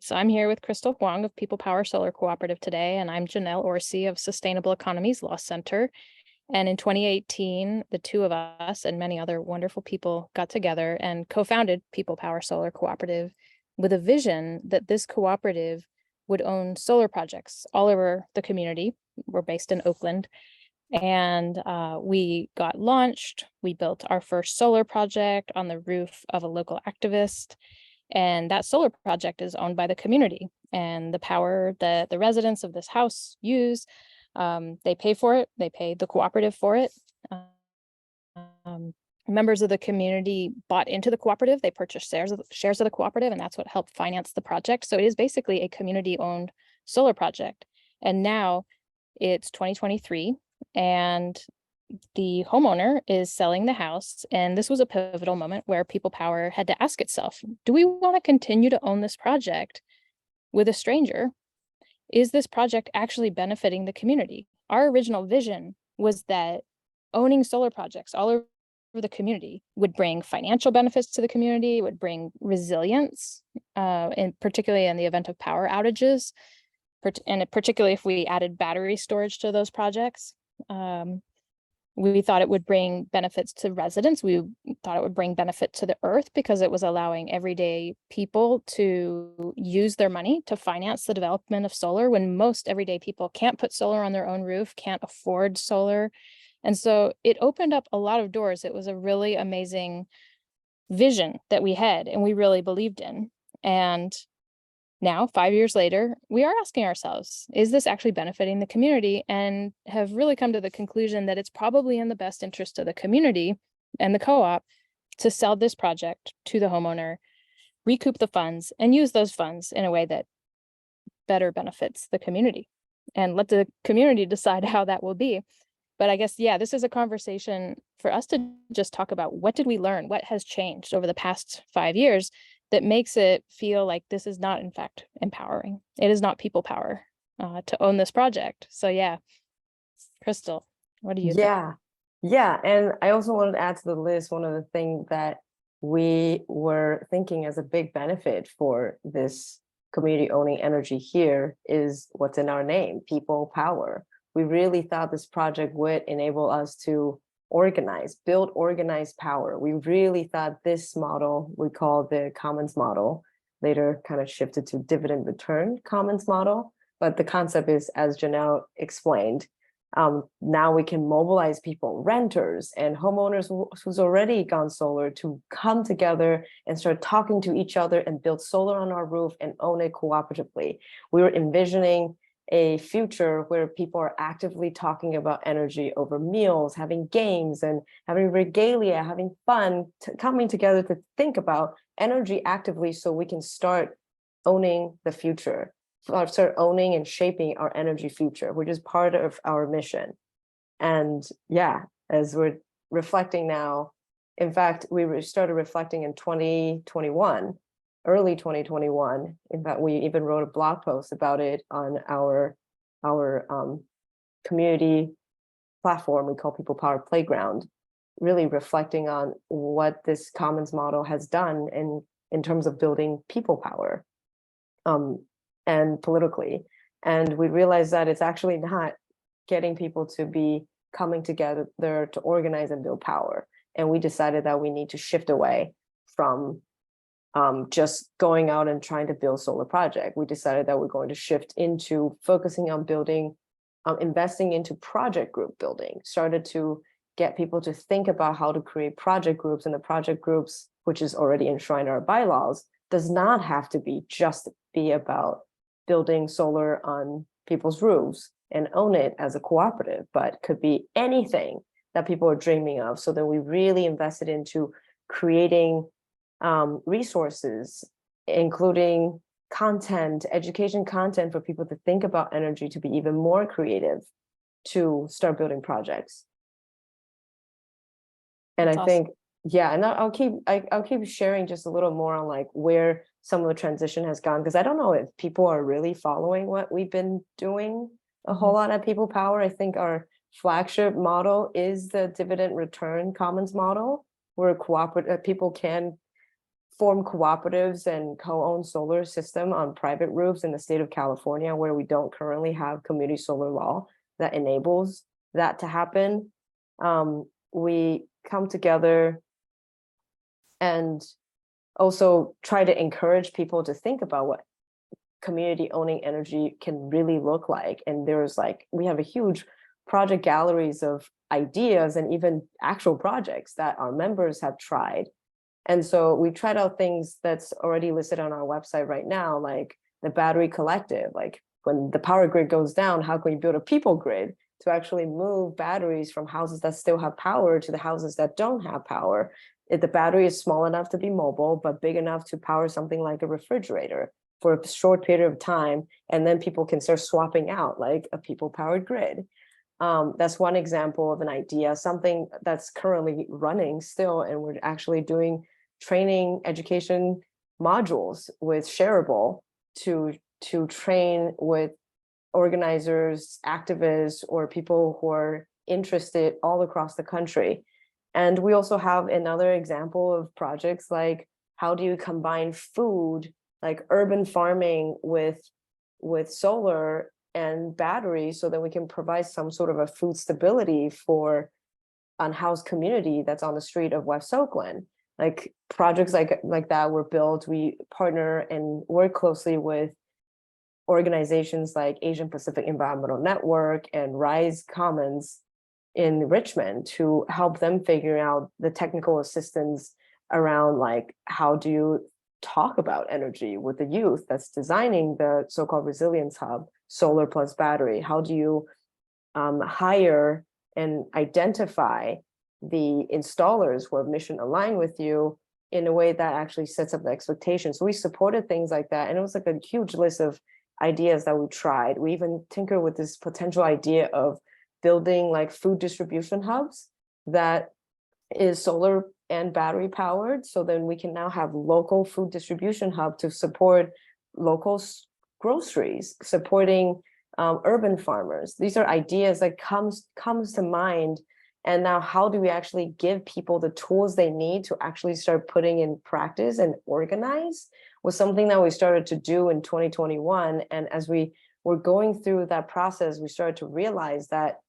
right, so I'm here with Crystal Huang of Power Solar Cooperative today, and I'm Janelle Orsi of Sustainable Economies Law Center. And in 2018, the two of us and many other wonderful people got together and co-founded Power Solar Cooperative with a vision that this cooperative would own solar projects all over the community. We're based in Oakland, and we got launched. We built our first solar project on the roof of a local activist. And that solar project is owned by the community, and the power that the residents of this house use, they pay for it. They pay the cooperative for it. Members of the community bought into the cooperative. They purchased shares of the cooperative, and that's what helped finance the project. So it is basically a community-owned solar project. And now it's 2023, and the homeowner is selling the house. And this was a pivotal moment where People Power had to ask itself, do we want to continue to own this project with a stranger? Is this project actually benefiting the community? Our original vision was that owning solar projects all over the community would bring financial benefits to the community, would bring resilience, and particularly in the event of power outages, and particularly if we added battery storage to those projects. We thought it would bring benefits to residents. We thought it would bring benefit to the earth because it was allowing everyday people to use their money to finance the development of solar when most everyday people can't put solar on their own roof, can't afford solar. And so it opened up a lot of doors. It was a really amazing vision that we had and we really believed in. And now, 5 years later, we are asking ourselves, is this actually benefiting the community? And have really come to the conclusion that it's probably in the best interest of the community and the co-op to sell this project to the homeowner, recoup the funds, and use those funds in a way that better benefits the community, and let the community decide how that will be. But I guess, yeah, this is a conversation for us to just talk about, what did we learn? What has changed over the past 5 years that makes it feel like this is not, in fact, empowering? It is not people power to own this project. So yeah, Crystal, what do you think? Yeah. And I also wanted to add to the list, one of the things that we were thinking as a big benefit for this community owning energy here is what's in our name, people power. We really thought this project would enable us to build organized power. We really thought this model, we call the commons model, later kind of shifted to dividend return commons model. But the concept is, as Janelle explained, now we can mobilize people, renters and homeowners who's already gone solar, to come together and start talking to each other and build solar on our roof and own it cooperatively. We were envisioning a future where people are actively talking about energy over meals, having games and having regalia, having fun, coming together to think about energy actively so we can start owning the future, start owning and shaping our energy future, which is part of our mission. And yeah, as we're reflecting now, in fact, we started reflecting in 2021, early 2021. In fact, we even wrote a blog post about it on our community platform we call People Power Playground, really reflecting on what this commons model has done in terms of building people power and politically. And we realized that it's actually not getting people to be coming together to organize and build power. And we decided that we need to shift away from just going out and trying to build solar project. We decided that we're going to shift into focusing on building, investing into project group building, started to get people to think about how to create project groups, and the project groups, which is already enshrined in our bylaws, does not have to be about building solar on people's roofs and own it as a cooperative, but could be anything that people are dreaming of. So then we really invested into creating resources, including content, education content for people to think about energy, to be even more creative, to start building projects. And That's I awesome. think, yeah, and I'll keep sharing just a little more on like where some of the transition has gone, because I don't know if people are really following what we've been doing a whole lot at People Power. I think our flagship model is the dividend return commons model, where cooperative people can form cooperatives and co-own solar system on private roofs in the state of California, where we don't currently have community solar law that enables that to happen. We come together and also try to encourage people to think about what community owning energy can really look like. And there's like, we have a huge project galleries of ideas and even actual projects that our members have tried. And so we tried out things that's already listed on our website right now, like the battery collective. Like when the power grid goes down, how can we build a people grid to actually move batteries from houses that still have power to the houses that don't have power? If the battery is small enough to be mobile, but big enough to power something like a refrigerator for a short period of time, and then people can start swapping out like a people-powered grid. That's one example of an idea, something that's currently running still, and we're actually doing training education modules with Shareable to train with organizers, activists, or people who are interested all across the country. And we also have another example of projects like, how do you combine food, like urban farming with solar and batteries, so that we can provide some sort of a food stability for unhoused community that's on the street of West Oakland. Like projects like that were built. We partner and work closely with organizations like Asian Pacific Environmental Network and Rise Commons in Richmond to help them figure out the technical assistance around, like, how do you talk about energy with the youth that's designing the so-called resilience hub, solar plus battery? How do you hire and identify the installers who are mission aligned with you in a way that actually sets up the expectations? So we supported things like that, and it was like a huge list of ideas that we tried. We even tinkered with this potential idea of building like food distribution hubs that is solar and battery powered, so then we can now have local food distribution hub to support local groceries, supporting urban farmers. These are ideas that comes to mind. And now, how do we actually give people the tools they need to actually start putting in practice and organize, was something that we started to do in 2021. And as we were going through that process, we started to realize that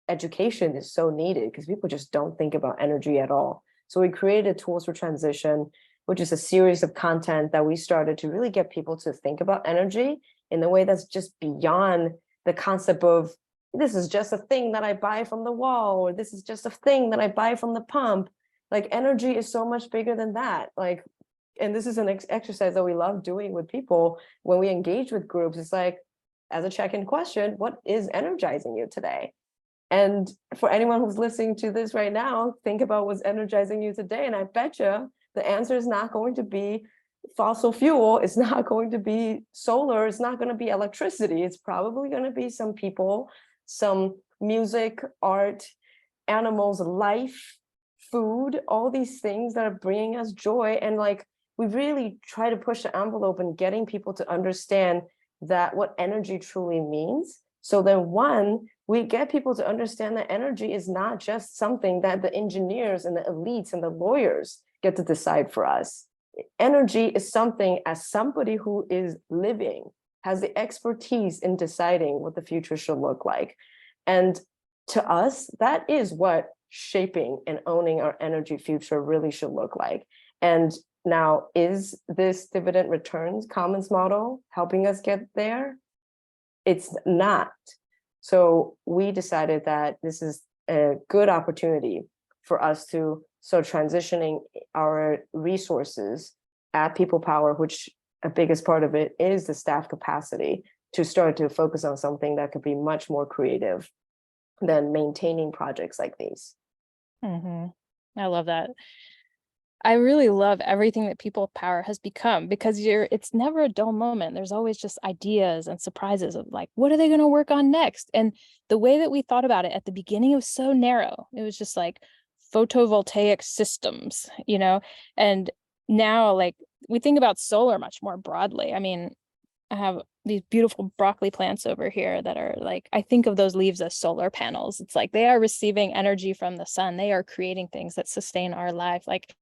education is so needed, because people just don't think about energy at all. So we created Tools for Transition, which is a series of content that we started to really get people to think about energy in a way that's just beyond the concept of, this is just a thing that I buy from the wall, or this is just a thing that I buy from the pump. Like, energy is so much bigger than that. Like, and this is an exercise that we love doing with people when we engage with groups. It's like, as a check-in question, what is energizing you today? And for anyone who's listening to this right now, think about what's energizing you today. And I bet you the answer is not going to be fossil fuel. It's not going to be solar. It's not going to be electricity. It's probably going to be some people, some music, art, animals, life, food, all these things that are bringing us joy. And like, we really try to push the envelope in getting people to understand that what energy truly means. So then, one, we get people to understand that energy is not just something that the engineers and the elites and the lawyers get to decide for us. Energy is something, as somebody who is living, has the expertise in deciding what the future should look like. And to us, that is what shaping and owning our energy future really should look like. And now, is this dividend returns commons model helping us get there? It's not. So we decided that this is a good opportunity for us to start transitioning our resources at People Power, which a biggest part of it is the staff capacity, to start to focus on something that could be much more creative than maintaining projects like these. I love that. I really love everything that People Power has become, because it's never a dull moment. There's always just ideas and surprises of like, what are they going to work on next? And the way that we thought about it at the beginning was so narrow. It was just like photovoltaic systems, and now like we think about solar much more broadly. I mean, I have these beautiful broccoli plants over here that are like, I think of those leaves as solar panels. It's like they are receiving energy from the sun. They are creating things that sustain our life. Like,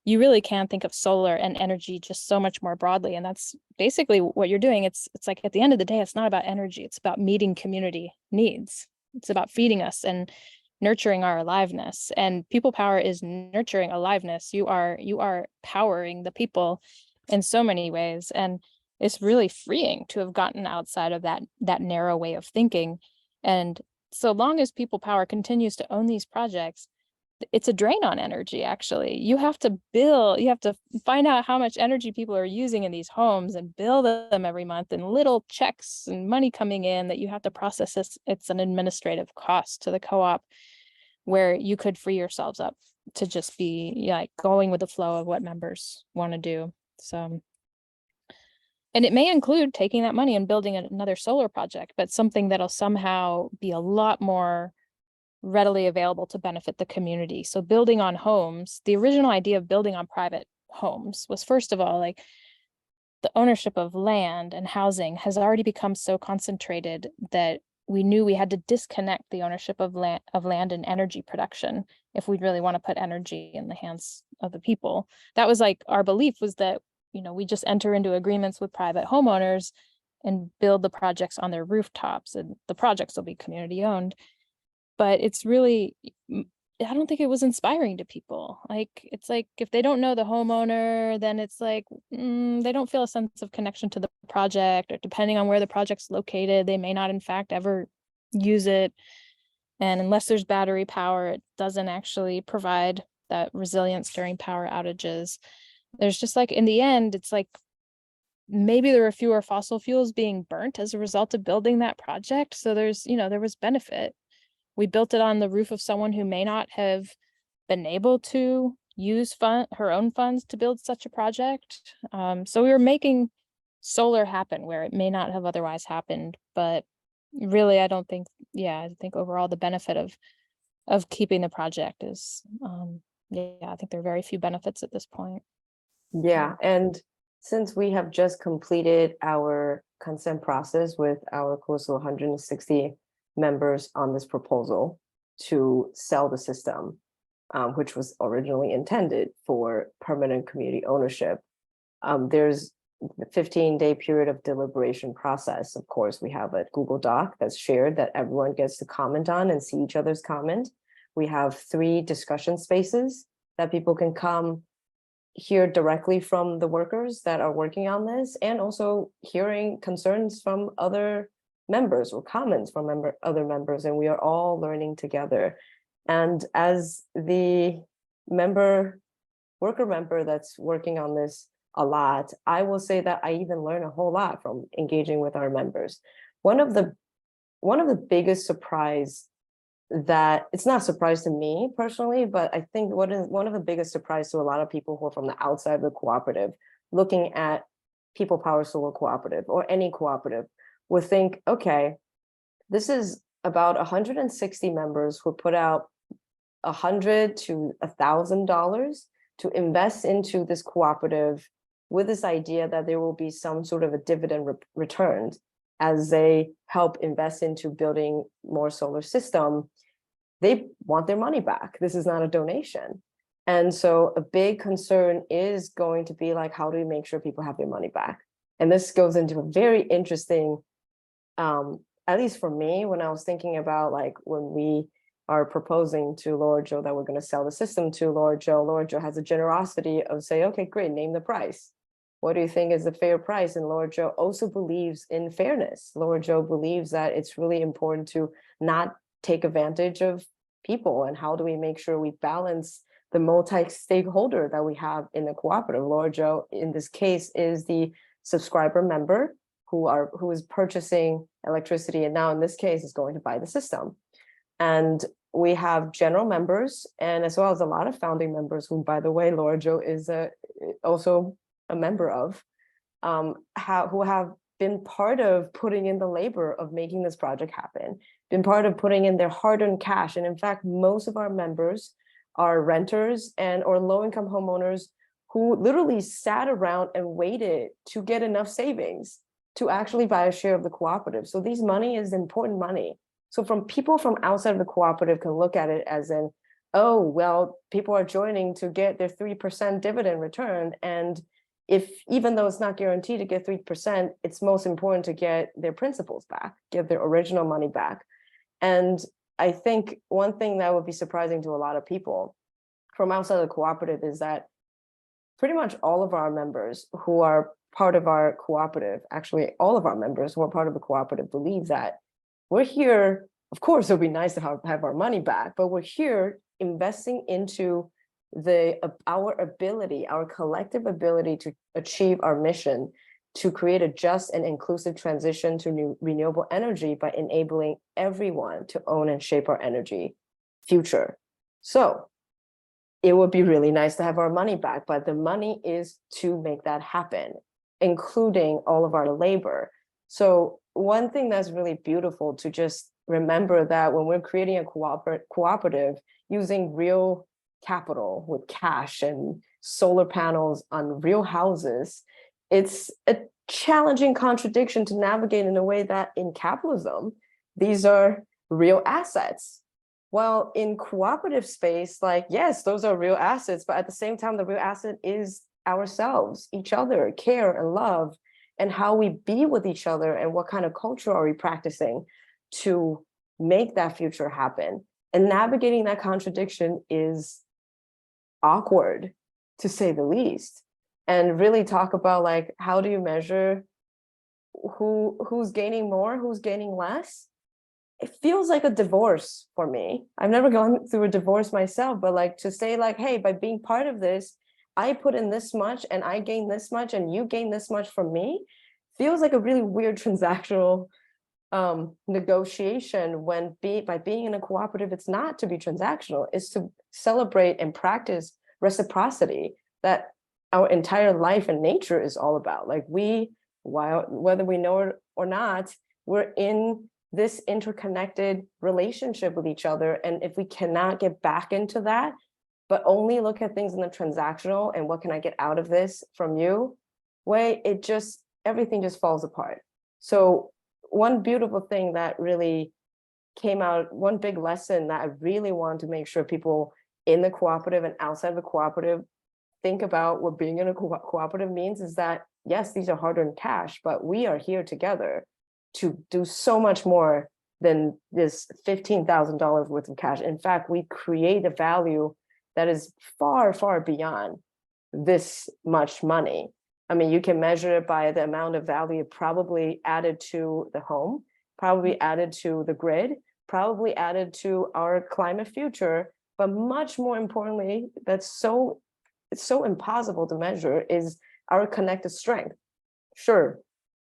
you really can think of solar and energy just so much more broadly. And that's basically what you're doing. It's like at the end of the day, it's not about energy. It's about meeting community needs. It's about feeding us and nurturing our aliveness. And people power is nurturing aliveness. You are powering the people in so many ways. And it's really freeing to have gotten outside of that narrow way of thinking. And so long as people power continues to own these projects, it's a drain on energy. Actually, you have to find out how much energy people are using in these homes and bill them every month, and little checks and money coming in that you have to process. It's an administrative cost to the co-op, where you could free yourselves up to just be like going with the flow of what members want to do. So, and it may include taking that money and building another solar project, but something that'll somehow be a lot more readily available to benefit the community. So building on homes, the original idea of building on private homes was, first of all, like, the ownership of land and housing has already become so concentrated that we knew we had to disconnect the ownership of land and energy production if we really want to put energy in the hands of the people. That was like our belief, was that, we just enter into agreements with private homeowners and build the projects on their rooftops, and the projects will be community owned. But it's really, I don't think it was inspiring to people. Like, it's like, if they don't know the homeowner, then it's like, they don't feel a sense of connection to the project, or depending on where the project's located, they may not in fact ever use it. And unless there's battery power, it doesn't actually provide that resilience during power outages. There's just like, in the end, it's like, maybe there were fewer fossil fuels being burnt as a result of building that project. So there's, there was benefit. We built it on the roof of someone who may not have been able to use her own funds to build such a project. So we were making solar happen where it may not have otherwise happened. But really, I think overall the benefit of keeping the project is, I think there are very few benefits at this point. Yeah, and since we have just completed our consent process with our close to 160 members on this proposal to sell the system, which was originally intended for permanent community ownership, there's a 15-day period of deliberation process. Of course, we have a Google Doc that's shared that everyone gets to comment on and see each other's comment. We have 3 discussion spaces that people can come hear directly from the workers that are working on this, and also hearing concerns from other members or comments from other members, and we are all learning together. And as the worker member that's working on this a lot, I will say that I even learn a whole lot from engaging with our members. One of the biggest surprise, that it's not a surprise to me personally, but I think one of the biggest surprise to a lot of people who are from the outside of the cooperative, looking at Power Solar Cooperative or any cooperative, would think, okay, this is about 160 members who put out $100 to $1,000 to invest into this cooperative, with this idea that there will be some sort of a dividend return as they help invest into building more solar system. They want their money back. This is not a donation. And so a big concern is going to be like, how do we make sure people have their money back? And this goes into a very interesting, at least for me, when I was thinking about, like, when we are proposing to Laura Jo that we're going to sell the system to Laura Jo has a generosity of say, okay, great, name the price. What do you think is the fair price? And Laura Jo also believes in fairness. Laura Jo believes that it's really important to not take advantage of people. And how do we make sure we balance the multi-stakeholder that we have in the cooperative? Laura Jo, in this case, is the subscriber member who is purchasing electricity, and now in this case is going to buy the system. And we have general members, and as well as a lot of founding members, who, by the way, Laura Jo is also a member of, who have been part of putting in the labor of making this project happen, been part of putting in their hard-earned cash. And in fact, most of our members are renters or low-income homeowners who literally sat around and waited to get enough savings to actually buy a share of the cooperative. So these money is important money. So from people from outside of the cooperative can look at it as in, oh, well, people are joining to get their 3% dividend return. And if, even though it's not guaranteed to get 3%, it's most important to get their principals back, get their original money back. And I think one thing that would be surprising to a lot of people from outside of the cooperative is that pretty much all of our members who are part of our cooperative, actually all of our members who are part of the cooperative, believe that we're here. Of course, it would be nice to have our money back, but we're here investing into our ability, our collective ability to achieve our mission, to create a just and inclusive transition to new renewable energy by enabling everyone to own and shape our energy future. So it would be really nice to have our money back, but the money is to make that happen, including all of our labor. So one thing that's really beautiful to just remember that when we're creating a cooperative using real capital with cash and solar panels on real houses, it's a challenging contradiction to navigate in a way that in capitalism, these are real assets. Well, in cooperative space, like, yes, those are real assets, but at the same time, the real asset is ourselves, each other, care and love, and how we be with each other, and what kind of culture are we practicing to make that future happen. And navigating that contradiction is awkward, to say the least. And really talk about, like, how do you measure who's gaining more, who's gaining less? It feels like a divorce for me. I've never gone through a divorce myself, but like to say like, hey, by being part of this, I put in this much and I gain this much and you gain this much from me, feels like a really weird transactional negotiation, when by being in a cooperative, it's not to be transactional, it's to celebrate and practice reciprocity that our entire life and nature is all about. Like whether we know it or not, we're in this interconnected relationship with each other. And if we cannot get back into that, but only look at things in the transactional and what can I get out of this from you way, everything just falls apart. So one beautiful thing that really came out, one big lesson that I really want to make sure people in the cooperative and outside the cooperative think about what being in a cooperative means, is that yes, these are hard-earned cash, but we are here together to do so much more than this $15,000 worth of cash. In fact, we create a value that is far, far beyond this much money. I mean, you can measure it by the amount of value probably added to the home, probably added to the grid, probably added to our climate future. But much more importantly, it's so impossible to measure, is our connected strength. Sure,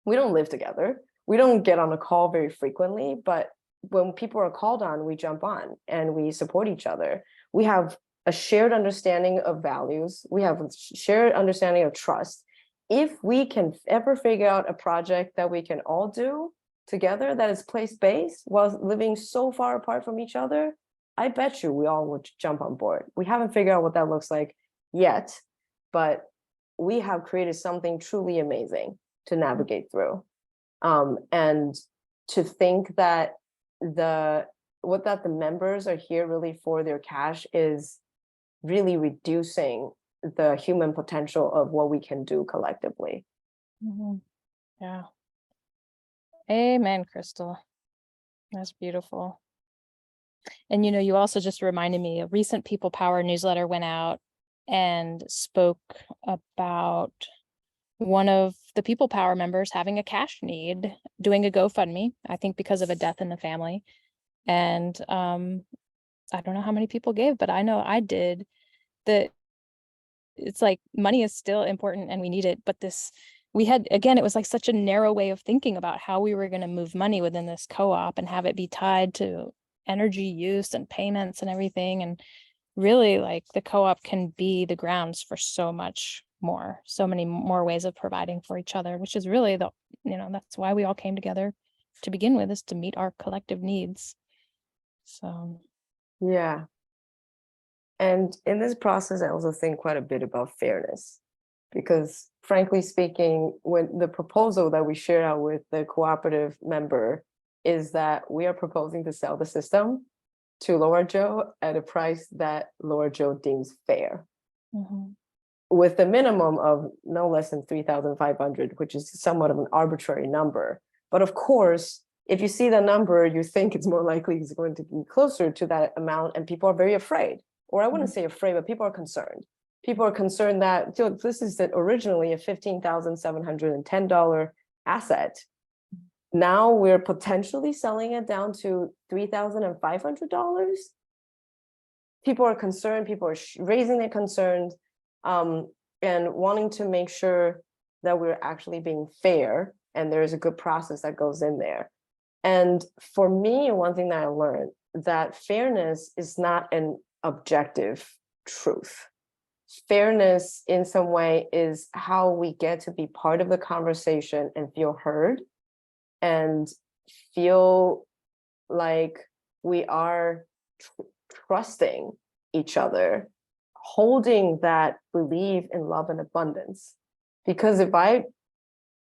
we don't live together. We don't get on a call very frequently, but when people are called on, we jump on and we support each other. We have a shared understanding of values. We have a shared understanding of trust. If we can ever figure out a project that we can all do together that is place-based while living so far apart from each other, I bet you we all would jump on board. We haven't figured out what that looks like yet, but we have created something truly amazing to navigate through. And to think that the members are here really for their cash is really reducing the human potential of what we can do collectively. Mm-hmm. Yeah. Amen, Crystal. That's beautiful. And you also just reminded me, a recent People Power newsletter went out and spoke about one of the People Power members having a cash need, doing a GoFundMe, I think because of a death in the family. And I don't know how many people gave, but I know I did. It's like money is still important and we need it, but it was like such a narrow way of thinking about how we were going to move money within this co-op and have it be tied to energy use and payments and everything. And really, like, the co-op can be the grounds for so many more ways of providing for each other, which is really that's why we all came together to begin with, is to meet our collective needs. So yeah. And in this process, I also think quite a bit about fairness, because frankly speaking, when the proposal that we shared out with the cooperative member is that we are proposing to sell the system, to Laura Joe at a price that Laura Joe deems fair, Mhm. with the minimum of no less than 3,500, which is somewhat of an arbitrary number. But of course, if you see the number, you think it's more likely it's going to be closer to that amount, and people are very afraid. Or I wouldn't say afraid, but people are concerned. People are concerned that this is originally a $15,710 asset. Now we're potentially selling it down to $3,500. People are concerned. People are raising their concerns, and wanting to make sure that we're actually being fair, and there's a good process that goes in there. And for me, one thing that I learned, that fairness is not an objective truth. Fairness in some way is how we get to be part of the conversation and feel heard and feel like we are trusting each other, holding that belief in love and abundance. Because if I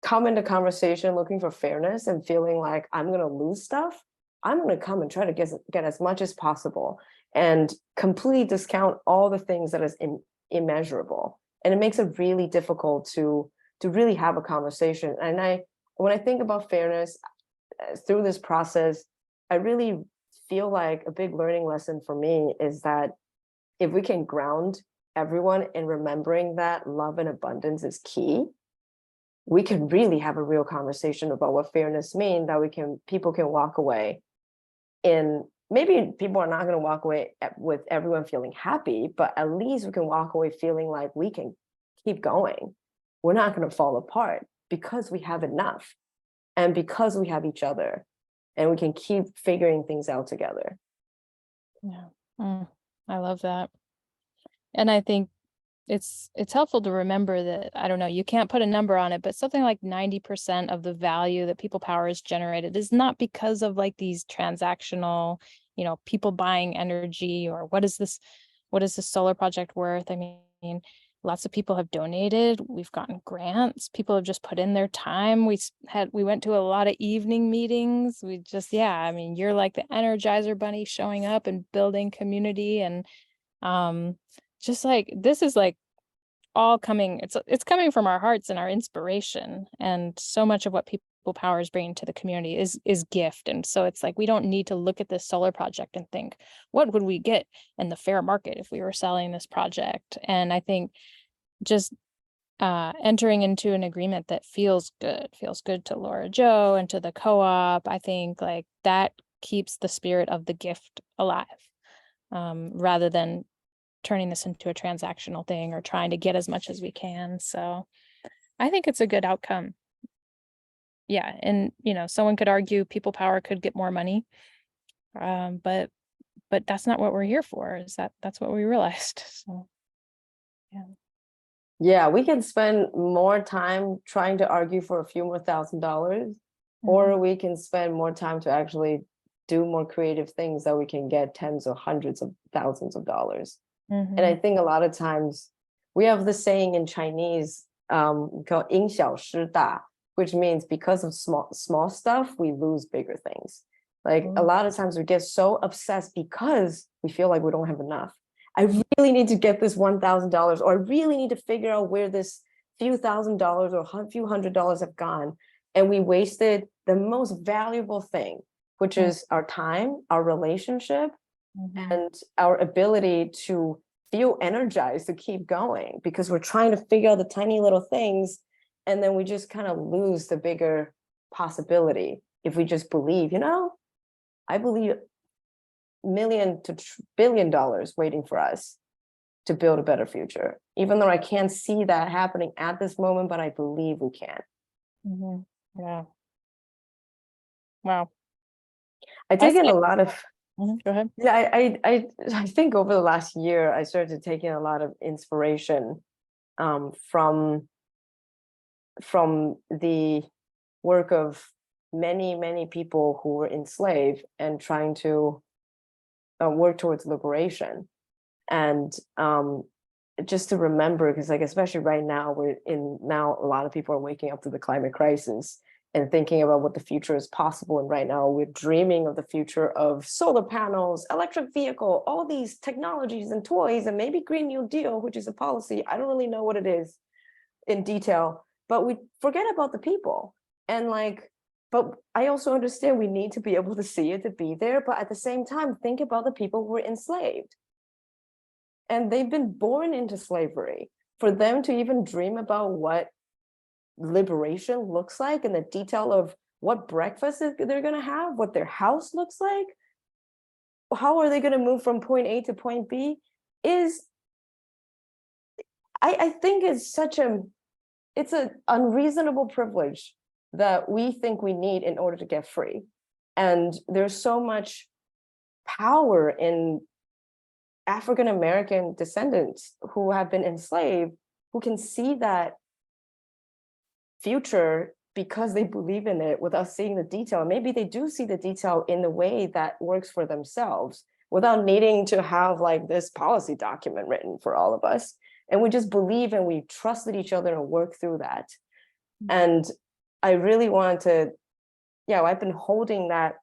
come into conversation looking for fairness and feeling like I'm going to lose stuff, I'm going to come and try to get as much as possible and completely discount all the things that is immeasurable. And it makes it really difficult to really have a conversation. And when I think about fairness through this process, I really feel like a big learning lesson for me is that if we can ground everyone in remembering that love and abundance is key, we can really have a real conversation about what fairness means, that people can walk away in. Maybe people are not going to walk away with everyone feeling happy, but at least we can walk away feeling like we can keep going. We're not going to fall apart because we have enough and because we have each other, and we can keep figuring things out together. Yeah. I love that. And I think it's helpful to remember that, I don't know, you can't put a number on it, but something like 90% of the value that People Power has generated is not because of like these transactional, people buying energy, or what is this solar project worth? I mean, lots of people have donated. We've gotten grants. People have just put in their time. We went to a lot of evening meetings. I mean, you're like the Energizer Bunny showing up and building community, and just like, this is like all coming, it's coming from our hearts and our inspiration. And so much of what People Power is bringing to the community is gift. And so it's like, we don't need to look at this solar project and think, what would we get in the fair market if we were selling this project? And I think just entering into an agreement that feels good to Laura Joe and to the co-op, I think like that keeps the spirit of the gift alive, rather than turning this into a transactional thing or trying to get as much as we can. So I think it's a good outcome. Yeah. And, someone could argue People Power could get more money. But that's not what we're here for. That's what we realized. So, yeah. Yeah, we can spend more time trying to argue for a few more $1,000s, or we can spend more time to actually do more creative things that we can get tens or hundreds of thousands of dollars. And I think a lot of times we have the saying in Chinese called 因小失大, which means because of small stuff, we lose bigger things. Like a lot of times we get so obsessed because we feel like we don't have enough. I really need to get this $1,000, or I really need to figure out where this few $1,000s or a few $100s have gone. And we wasted the most valuable thing, which is our time, our relationship, and our ability to feel energized to keep going, because we're trying to figure out the tiny little things, and then we just kind of lose the bigger possibility if we just believe, I believe $1 to $1 billion waiting for us to build a better future, even though I can't see that happening at this moment, but I believe we can. Yeah. Wow. I take in a lot of Go ahead. Yeah, I think over the last year, I started taking a lot of inspiration from the work of many people who were enslaved and trying to work towards liberation. And just to remember, because like especially right now, a lot of people are waking up to the climate crisis, and thinking about what the future is possible. And right now we're dreaming of the future of solar panels, electric vehicle, all these technologies and toys, and maybe Green New Deal, which is a policy. I don't really know what it is in detail, but we forget about the people. And like, but I also understand we need to be able to see it to be there, but at the same time, think about the people who were enslaved. And they've been born into slavery. For them to even dream about what liberation looks like and the detail of what breakfast they're going to have, what their house looks like, how are they going to move from point A to point B, is I think it's it's an unreasonable privilege that we think we need in order to get free. And there's so much power in African-American descendants who have been enslaved, who can see that future because they believe in it without seeing the detail. Maybe they do see the detail in the way that works for themselves without needing to have like this policy document written for all of us. And we just believe and we trusted each other and work through that. And I really wanted to, I've been holding that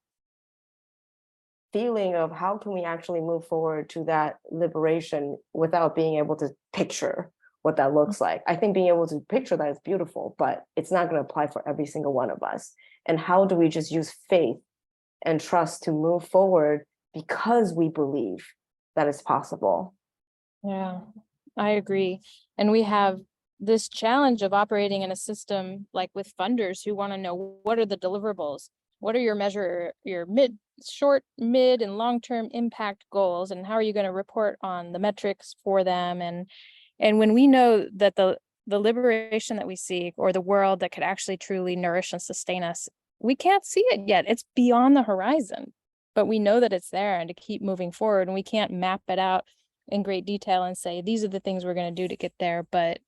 feeling of how can we actually move forward to that liberation without being able to picture what that looks like. I think being able to picture that is beautiful, but it's not going to apply for every single one of us. And how do we just use faith and trust to move forward because we believe that it's possible? Yeah, I agree. And we have this challenge of operating in a system like with funders who want to know what are the deliverables, what are your short, mid, and long-term impact goals, and how are you going to report on the metrics for them? And when we know that the liberation that we seek, or the world that could actually truly nourish and sustain us, we can't see it yet. It's beyond the horizon, but we know that it's there, and to keep moving forward. And we can't map it out in great detail and say, these are the things we're going to do to get there. But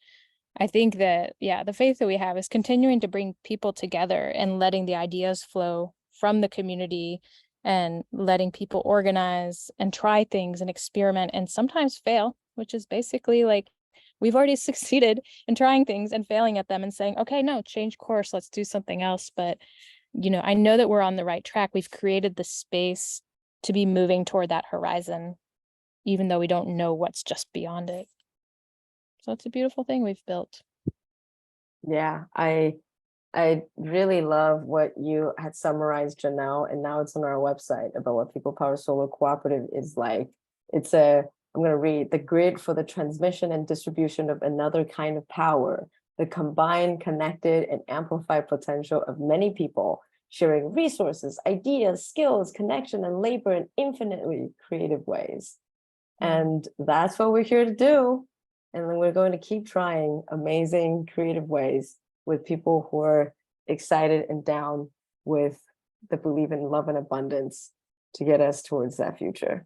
I think that, the faith that we have is continuing to bring people together and letting the ideas flow from the community and letting people organize and try things and experiment and sometimes fail, which is basically like, we've already succeeded in trying things and failing at them and saying, okay, no, change course, let's do something else. But, I know that we're on the right track. We've created the space to be moving toward that horizon, even though we don't know what's just beyond it. So it's a beautiful thing we've built. Yeah, I really love what you had summarized, Janelle, and now it's on our website about what People Power Solar Cooperative is like. I'm going to read: the grid for the transmission and distribution of another kind of power, the combined, connected, and amplified potential of many people sharing resources, ideas, skills, connection, and labor in infinitely creative ways. And that's what we're here to do. And then we're going to keep trying amazing creative ways with people who are excited and down with the belief in love and abundance to get us towards that future.